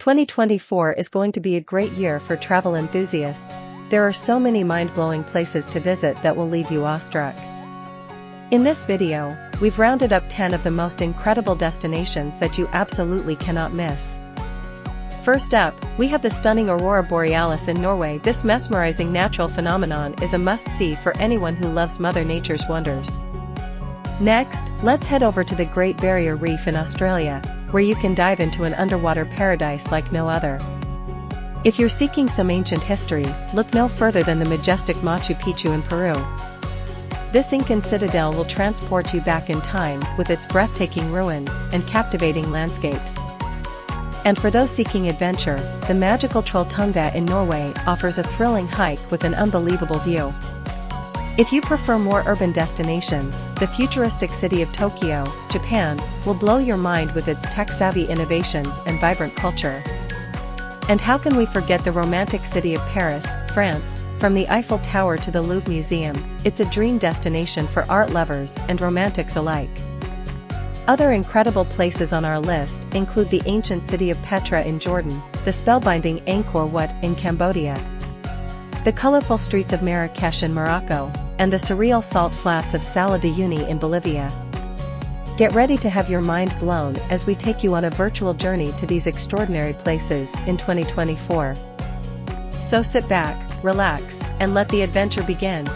2024 is going to be a great year for travel enthusiasts. There are so many mind-blowing places to visit that will leave you awestruck. In this video, we've rounded up 10 of the most incredible destinations that you absolutely cannot miss. First up, we have the stunning Aurora Borealis in Norway. This mesmerizing natural phenomenon is a must-see for anyone who loves Mother Nature's wonders. Next, let's head over to the Great Barrier Reef in Australia, where you can dive into an underwater paradise like no other. If you're seeking some ancient history, look no further than the majestic Machu Picchu in Peru. This Incan citadel will transport you back in time with its breathtaking ruins and captivating landscapes. And for those seeking adventure, the magical Trolltunga in Norway offers a thrilling hike with an unbelievable view. If you prefer more urban destinations, the futuristic city of Tokyo, Japan, will blow your mind with its tech-savvy innovations and vibrant culture. And how can we forget the romantic city of Paris, France? From the Eiffel Tower to the Louvre Museum, it's a dream destination for art lovers and romantics alike. Other incredible places on our list include the ancient city of Petra in Jordan, the spellbinding Angkor Wat in Cambodia, the colorful streets of Marrakesh in Morocco, and the surreal salt flats of Salar de Uyuni in Bolivia. Get ready to have your mind blown as we take you on a virtual journey to these extraordinary places in 2024. So sit back, relax, and let the adventure begin.